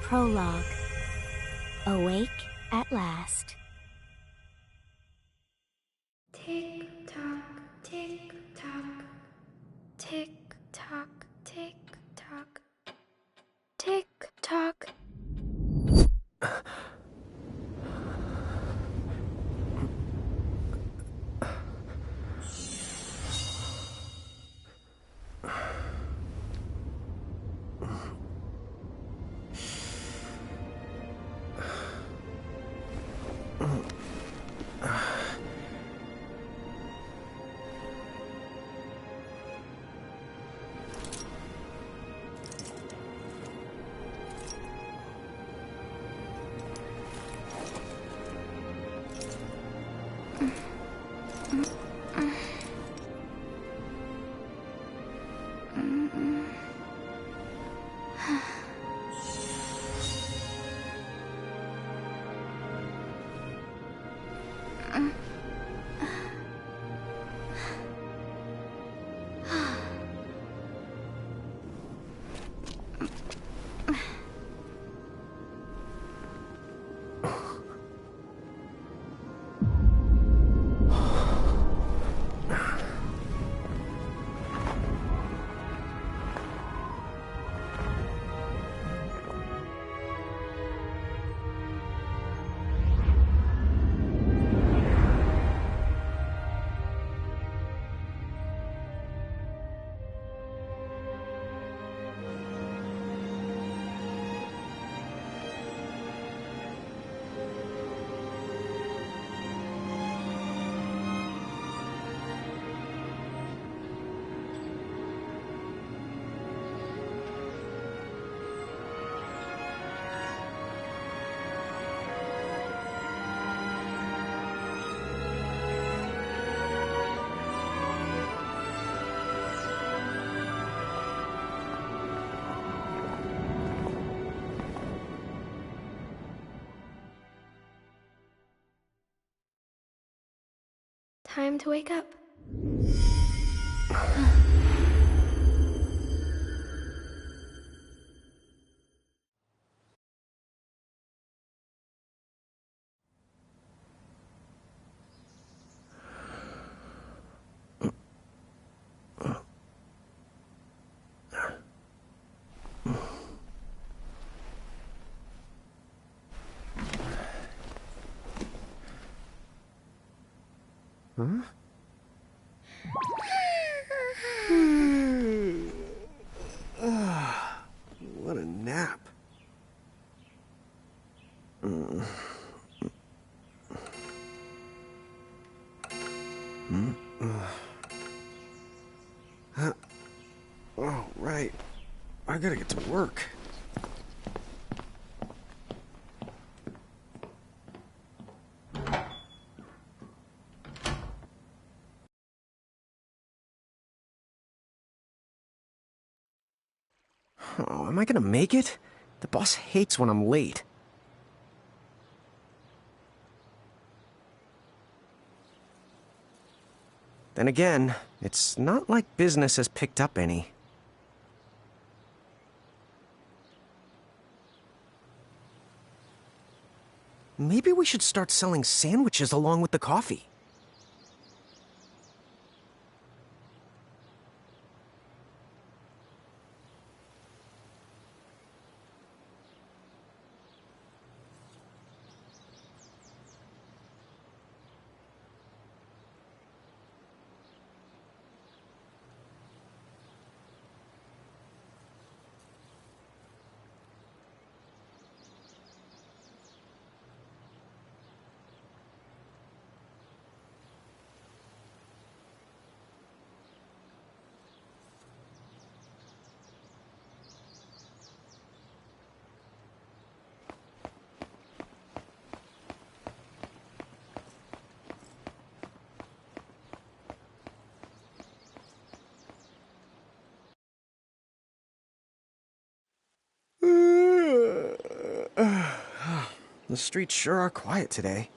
Prologue. Awake at last. Tick tock, tick tock, tick tock, tick tock, tick tock. Time to wake up. Huh? What a nap. Oh, right. I gotta get to work. Oh, am I gonna make it? The boss hates when I'm late. Then again, it's not like business has picked up any. Maybe we should start selling sandwiches along with the coffee. The streets sure are quiet today.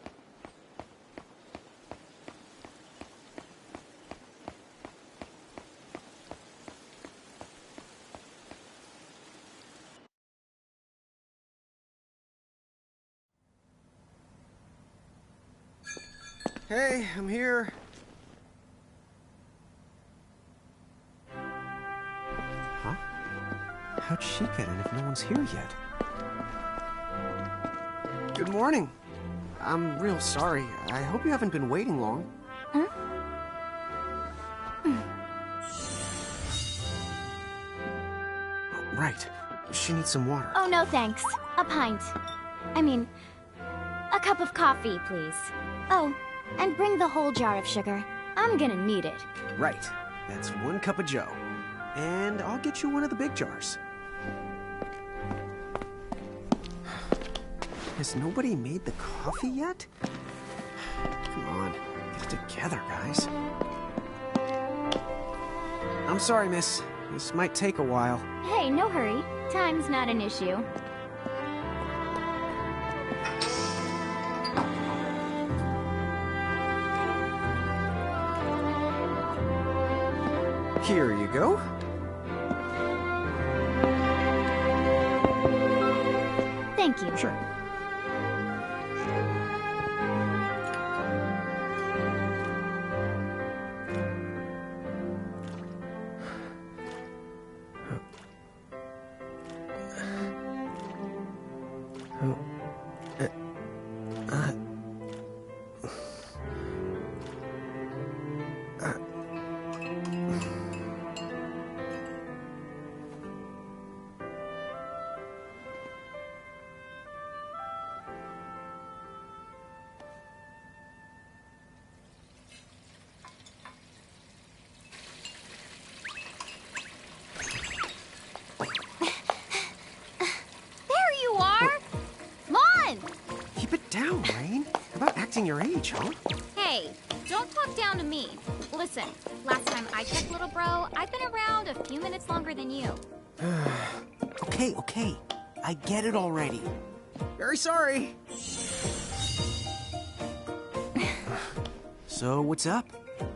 Hey, I'm here. Huh? How'd she get in if no one's here yet? Good morning. I'm real sorry. I hope you haven't been waiting long. Huh? Right. She needs some water. Oh, no thanks. A pint. I mean, a cup of coffee, please. Oh, and bring the whole jar of sugar. I'm gonna need it. Right. That's 1 cup of joe. And I'll get you one of the big jars. Has nobody made the coffee yet? Come on, get it together, guys. I'm sorry, miss. This might take a while. Hey, no hurry. Time's not an issue. Here you go. Thank you. Sure. Keep it down, Rain. How about acting your age, huh? Hey, don't talk down to me. Listen, last time I checked, little bro, I've been around a few minutes longer than you. Okay. I get it already. Very sorry. So, what's up?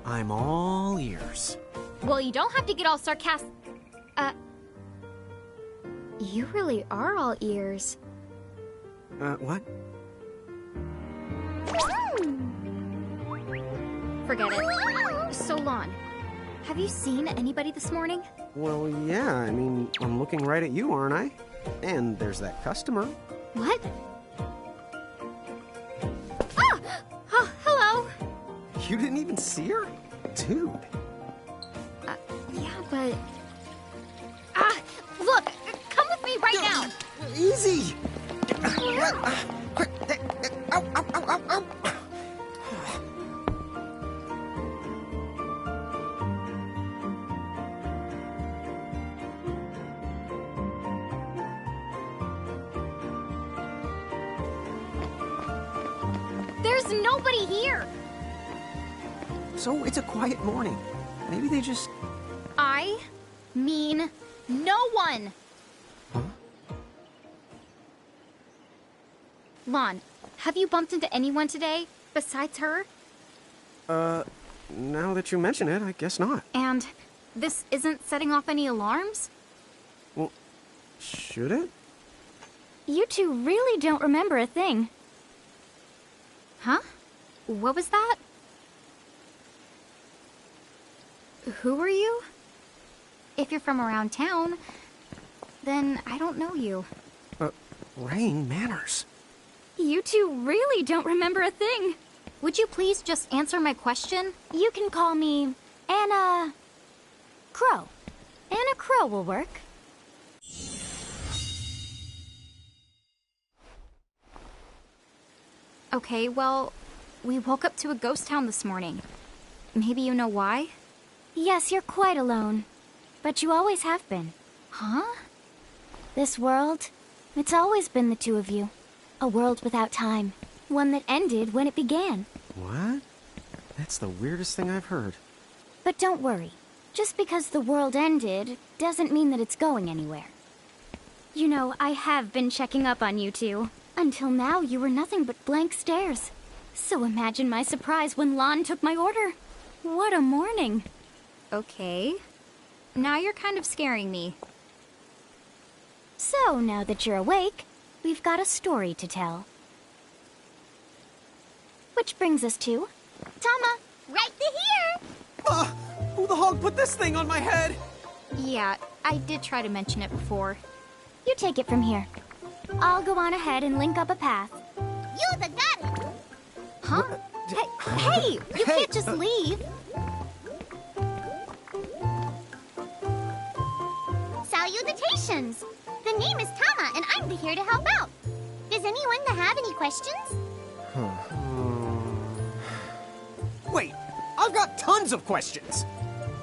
I'm all ears. Well, you don't have to get all sarcastic. You really are all ears. What? Forget it. So, Lon, have you seen anybody this morning? Well, yeah, I mean, I'm looking right at you, aren't I? And there's that customer. What? Ah! Oh, hello. You didn't even see her? Dude. Yeah, but... Ah! Look! Come with me right now! Easy! Ow, ow, ow, ow, ow. There's nobody here! So it's a quiet morning. Maybe they just... I mean no one! Huh? Lon, have you bumped into anyone today besides her? Now that you mention it, I guess not. And this isn't setting off any alarms? Well, should it? You two really don't remember a thing. Huh? What was that? Who are you? If you're from around town, then I don't know you. Rain, manners. You two really don't remember a thing. Would you please just answer my question? You can call me Anna Crow. Anna Crow will work. Okay, well, we woke up to a ghost town this morning. Maybe you know why? Yes, you're quite alone. But you always have been. Huh? This world, it's always been the two of you. A world without time. One that ended when it began. What? That's the weirdest thing I've heard. But don't worry. Just because the world ended doesn't mean that it's going anywhere. You know, I have been checking up on you two. Until now, you were nothing but blank stares. So imagine my surprise when Lon took my order. What a morning. Okay. Now you're kind of scaring me. So, now that you're awake, we've got a story to tell. Which brings us to Tama, right to here! Who the hog put this thing on my head? Yeah, I did try to mention it before. You take it from here. I'll go on ahead and link up a path. You the got it. Huh? Hey, you can't just leave. Salutations. The name is Tama, and I'm here to help out. Does anyone have any questions? Wait, I've got tons of questions.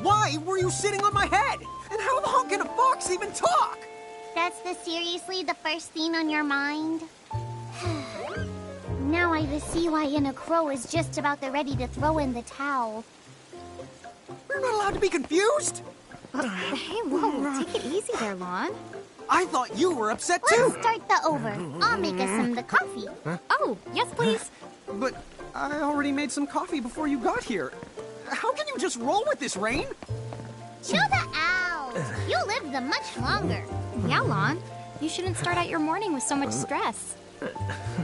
Why were you sitting on my head? And how the hell can a fox even talk? That's seriously the first thing on your mind? Now I see why Inna Crow is just about ready to throw in the towel. We're not allowed to be confused? Hey, whoa, take it easy there, Lon. I thought you were upset Let's too. start the over. I'll make us some the coffee. Oh, yes, please. But I already made some coffee before you got here. How can you just roll with this, Rain? Chill the out. You lived the much longer. Yeah, Lon. You shouldn't start out your morning with so much stress.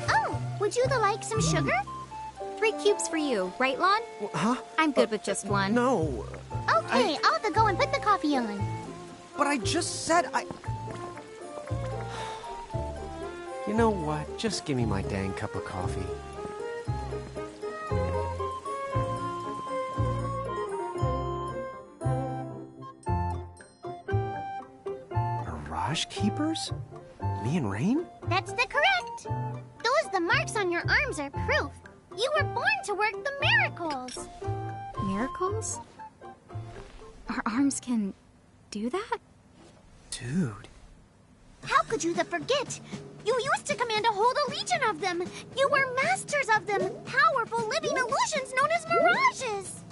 Oh, would you like some sugar? 3 cubes for you, right, Lon? Huh? I'm good with just one. No. Okay, I'll go and put the coffee on. But I just said I... You know what? Just give me my dang cup of coffee. Mirage Keepers? Me and Rain? That's the correct. The marks on your arms are proof. You were born to work the miracles. Miracles? Our arms can do that? Dude. How could you forget? You used to command a whole legion of them. You were masters of them, powerful living illusions known as mirages.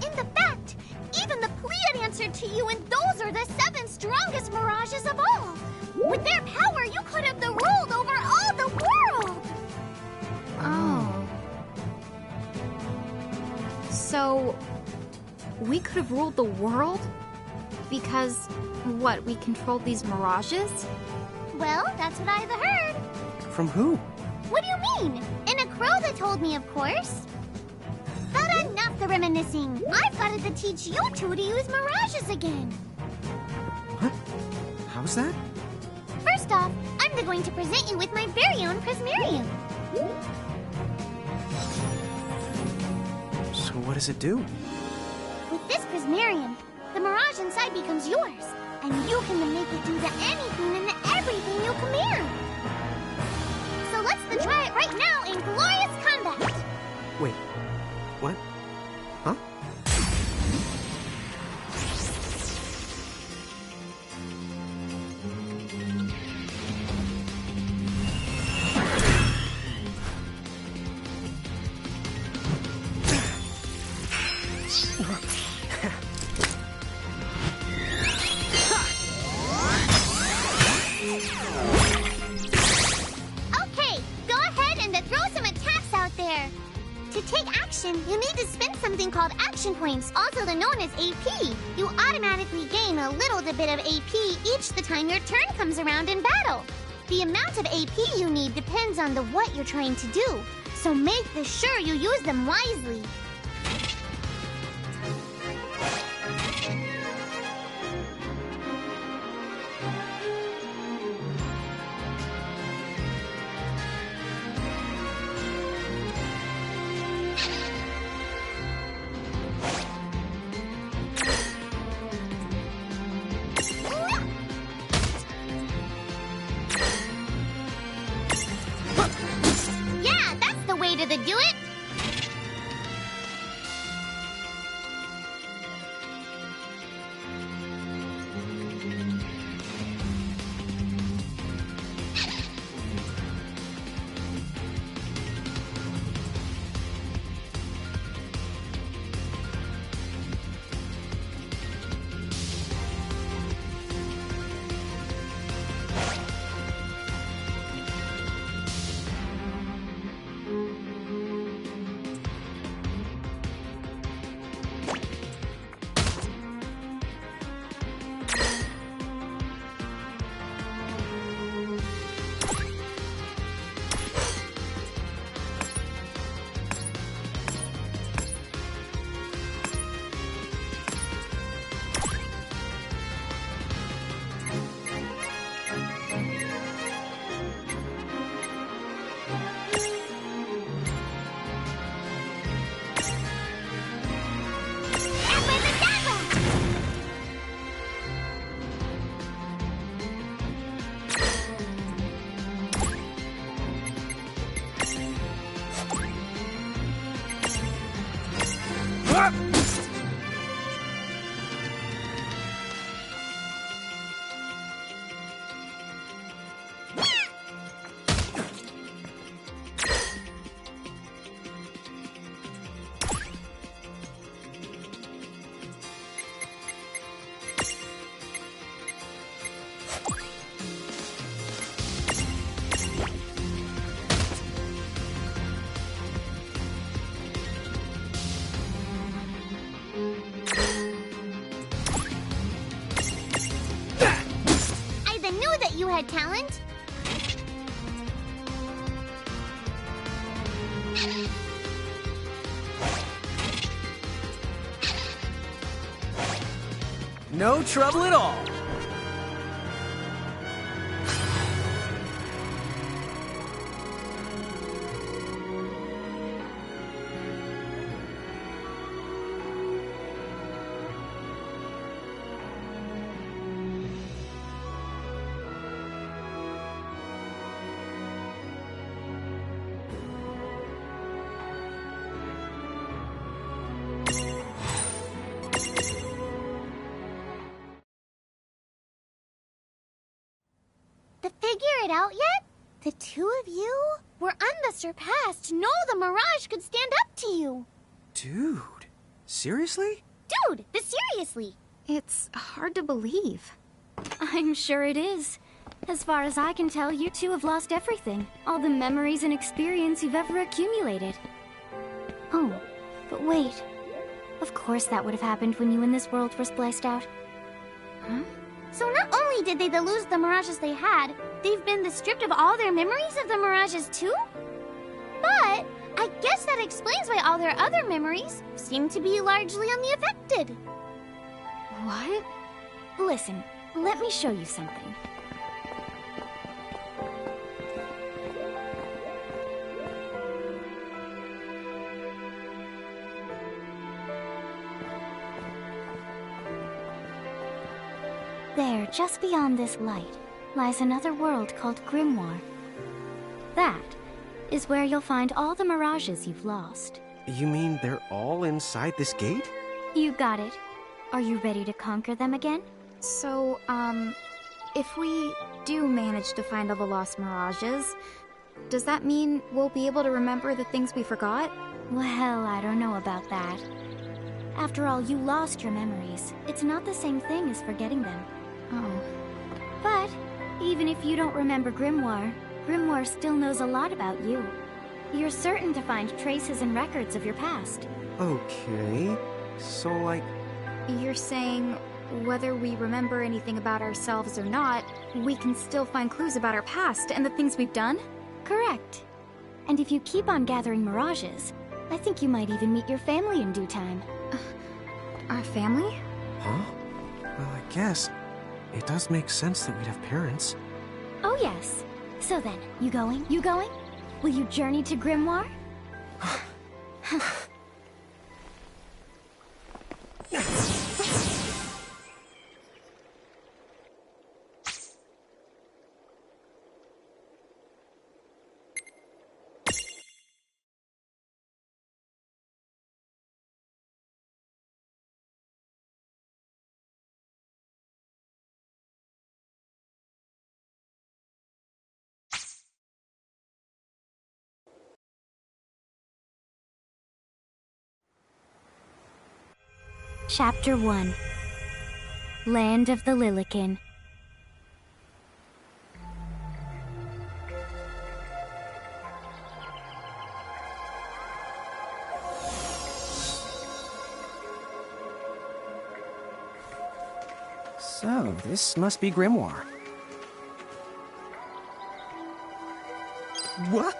In the fact, even the Pleiad answered to you, and those are the 7 strongest mirages of all. With their power, you could have ruled over all the world. Oh. So, we could have ruled the world? Because, what, we controlled these mirages? Well, that's what I've heard. From who? What do you mean? In a crow that told me, of course. But enough the reminiscing. I've got to teach you two to use mirages again. What? How's that? First off, I'm going to present you with my very own Prismarium. So what does it do? With this Prismarium, the mirage inside becomes yours, and you can make it do anything and everything you command. So let's try it right now in glorious combat. Wait. What? Huh? Okay, go ahead and throw some attacks out there. To take action, you need to spend something called action points, also known as AP. You automatically gain a little bit of AP each the time your turn comes around in battle. The amount of AP you need depends on what you're trying to do, so make sure you use them wisely. Yeah, that's the way to do it. I knew that you had talent. No trouble at all. To figure it out yet? The two of you were on the surpass to know the Mirage could stand up to you. Dude, seriously? Dude, but seriously. It's hard to believe. I'm sure it is. As far as I can tell, you two have lost everything. All the memories and experience you've ever accumulated. Oh, but wait. Of course that would have happened when you and this world were spliced out. Huh? So not only did they lose the Mirages they had, they've been stripped of all their memories of the Mirages too? But I guess that explains why all their other memories seem to be largely unaffected. What? Listen, let me show you something. There, just beyond this light, lies another world called Grimoire. That is where you'll find all the Mirages you've lost. You mean they're all inside this gate? You got it. Are you ready to conquer them again? So, if we do manage to find all the lost Mirages, does that mean we'll be able to remember the things we forgot? Well, I don't know about that. After all, you lost your memories. It's not the same thing as forgetting them. Oh. But even if you don't remember Grimoire, Grimoire still knows a lot about you. You're certain to find traces and records of your past. Okay, so like... You're saying whether we remember anything about ourselves or not, we can still find clues about our past and the things we've done? Correct. And if you keep on gathering Mirages, I think you might even meet your family in due time. Our family? Huh? Well, I guess it does make sense that we'd have parents. Oh yes. So then, you going? You going? Will you journey to Grimoire? Chapter 1. Land of the Lilikin. So, this must be Grimoire. What?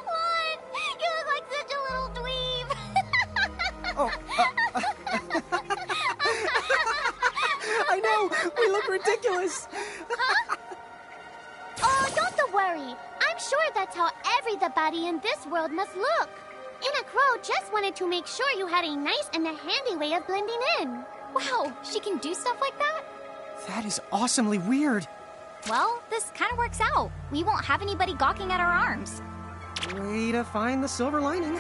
What? You look like such a little dweeb. Oh, I know! We look ridiculous! Oh, don't worry. I'm sure that's how everybody in this world must look. Inna Crow just wanted to make sure you had a nice and a handy way of blending in. Wow, she can do stuff like that? That is awesomely weird. Well, this kind of works out. We won't have anybody gawking at our arms. Way to find the silver lining.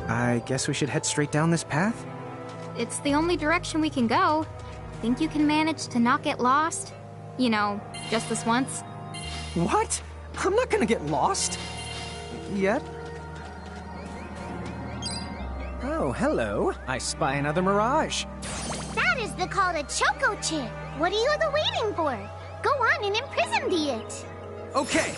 I guess we should head straight down this path? It's the only direction we can go. Think you can manage to not get lost? You know, just this once? What? I'm not gonna get lost. Yet? Oh, hello. I spy another mirage. That is the call to Choco Chick. What are you waiting for? Go on and imprison the it. Okay.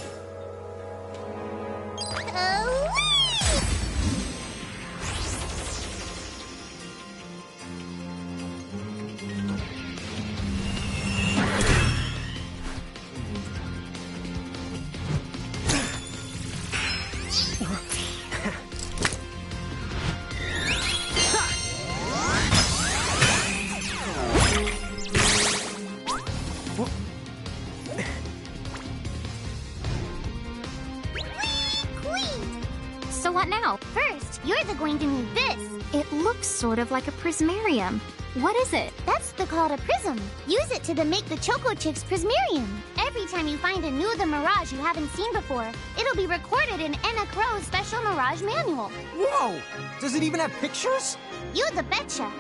So what now? First, you're going to need this. It looks sort of like a prismarium. What is it? That's the call to Prism. Use it to make the Choco Chick's Prismarium. Every time you find a new The Mirage you haven't seen before, it'll be recorded in Enna Crow's special Mirage manual. Whoa! Does it even have pictures? You the betcha.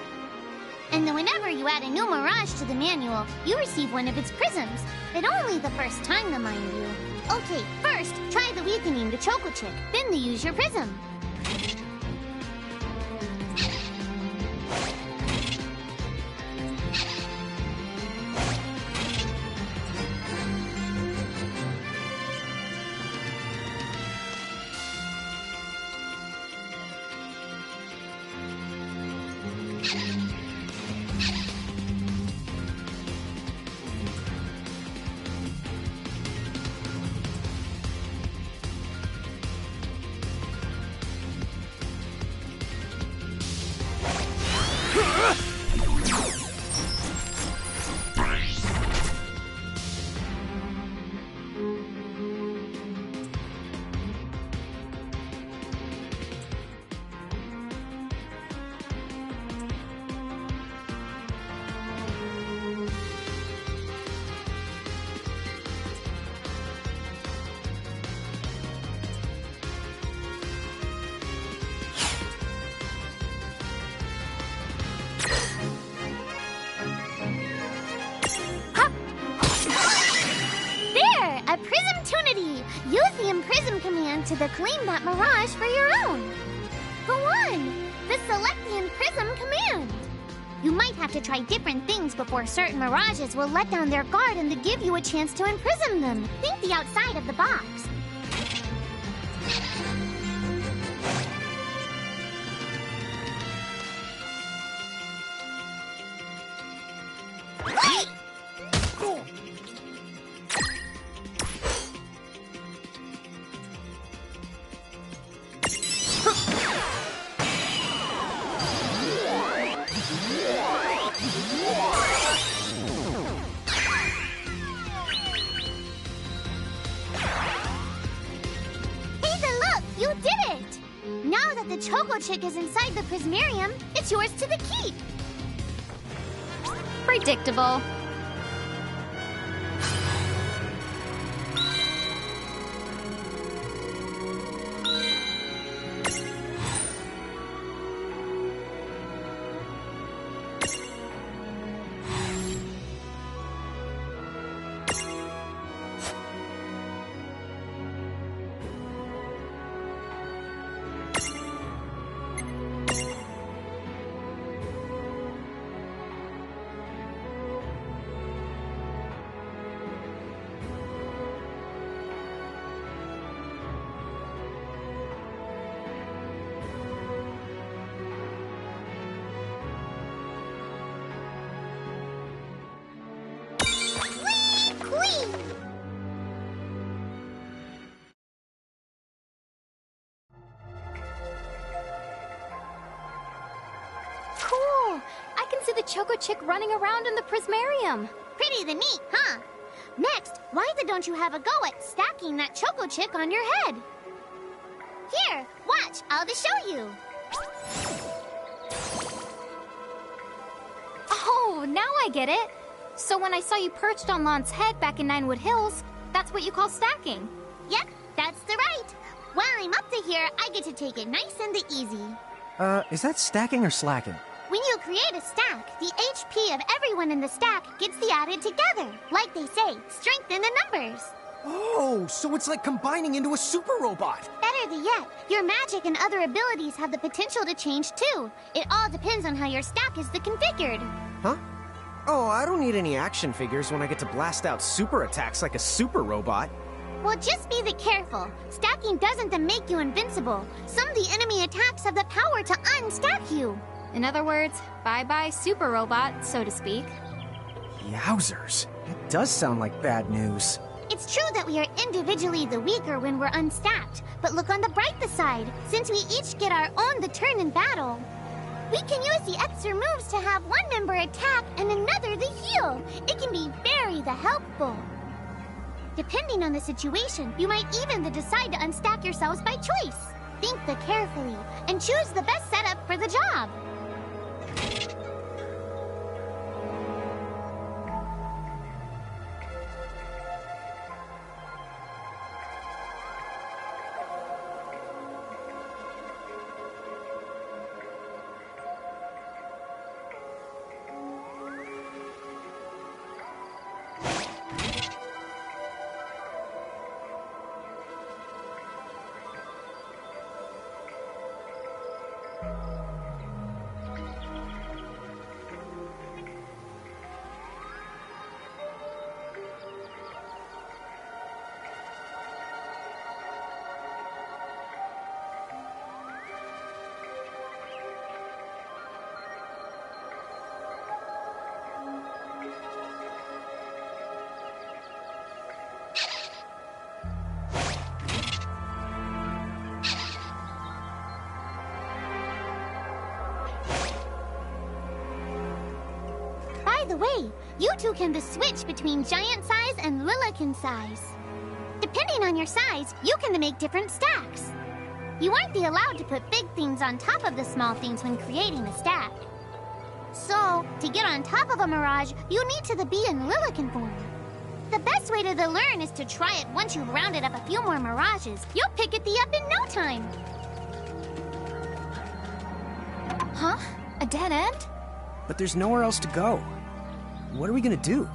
And then whenever you add a new Mirage to the manual, you receive one of its prisms. But only the first time, to mind you. Okay, first, try the weakening the Choco Chick, then the use your prism. Use the Imprism command to claim that Mirage for your own. Go on, the Select the Imprism command. You might have to try different things before certain Mirages will let down their guard and to give you a chance to imprison them. Think the outside of the box. Wait! You did it! Now that the Choco Chick is inside the Prismarium, it's yours to the keep. Predictable. Cool! I can see the Choco Chick running around in the Prismarium. Pretty the neat, huh? Next, why don't you have a go at stacking that Choco Chick on your head? Here, watch, I'll just show you. Oh, now I get it. So when I saw you perched on Lon's head back in Ninewood Hills, that's what you call stacking. Yep, that's the right. While I'm up to here, I get to take it nice and easy. Is that stacking or slacking? When you create a stack, the HP of everyone in the stack gets the added together. Like they say, strength in the numbers. Oh, so it's like combining into a super robot. Better than yet, your magic and other abilities have the potential to change too. It all depends on how your stack is configured. Huh? Oh, I don't need any action figures when I get to blast out super attacks like a super robot. Well, just be careful. Stacking doesn't make you invincible. Some of the enemy attacks have the power to unstack you. In other words, bye-bye super robot, so to speak. Yowzers. That does sound like bad news. It's true that we are individually the weaker when we're unstacked, but look on the brighter side. Since we each get our own the turn in battle, we can use the extra moves to have one member attack and another the heal. It can be very helpful. Depending on the situation, you might even decide to unstack yourselves by choice. Think carefully and choose the best setup for the job. By the way, you two can switch between giant size and Lillican size. Depending on your size, you can make different stacks. You aren't allowed to put big things on top of the small things when creating a stack. So, to get on top of a Mirage, you need to be in Lillican form. The best way to learn is to try it once you've rounded up a few more Mirages. You'll pick it up in no time. Huh? A dead end? But there's nowhere else to go. What are we gonna do?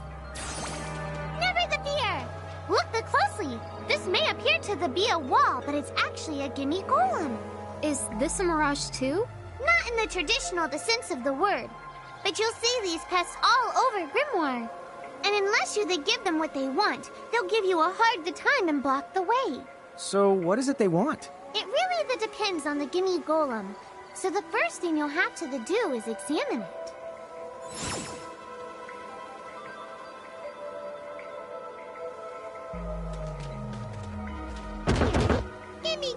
Never the fear! Look closely. This may appear to be a wall, but it's actually a gimme golem. Is this a Mirage too? Not in the traditional sense of the word. But you'll see these pests all over Grimoire. And unless you give them what they want, they'll give you a hard time and block the way. So what is it they want? It really depends on the gimme golem. So the first thing you'll have to do is examine it.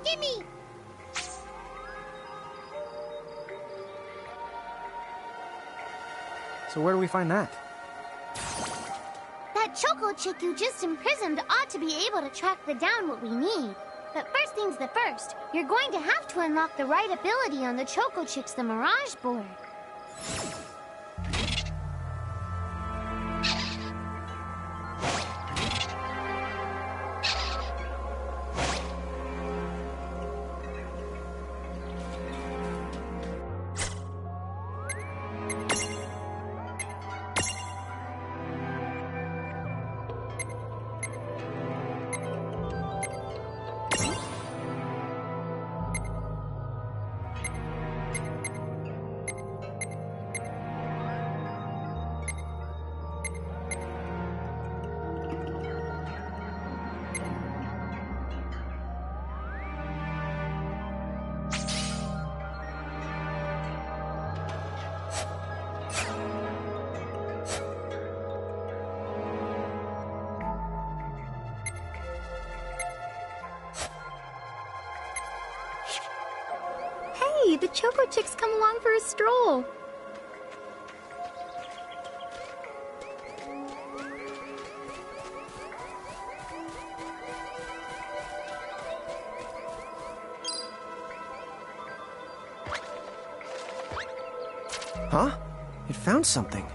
Gimme! So where do we find that? That Choco Chick you just imprisoned ought to be able to track down what we need. But first things first, you're going to have to unlock the right ability on the Choco Chick's the Mirage board. Hey, the Choco Chick's come along for a stroll. Huh? It found something.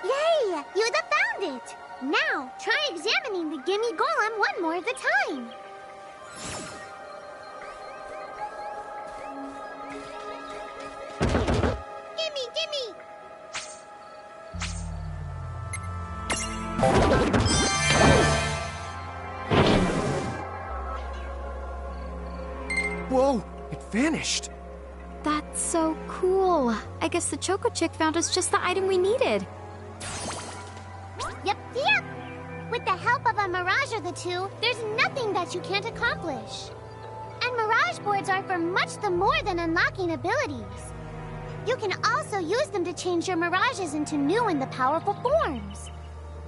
Yay! You found it! Now, try examining the Gimme Golem one more at a time. Gimme, gimme! Whoa! It vanished! That's so cool. I guess the Choco Chick found us just the item we needed. Yep, yep! With the help of a Mirage or the two, there's nothing that you can't accomplish. And Mirage boards are for much the more than unlocking abilities. You can also use them to change your Mirages into new and the powerful forms.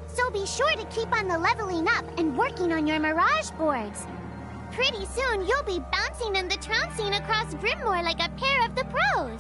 So be sure to keep on the leveling up and working on your Mirage boards. Pretty soon, you'll be bouncing and the trouncing across Brimmore like a pair of the pros.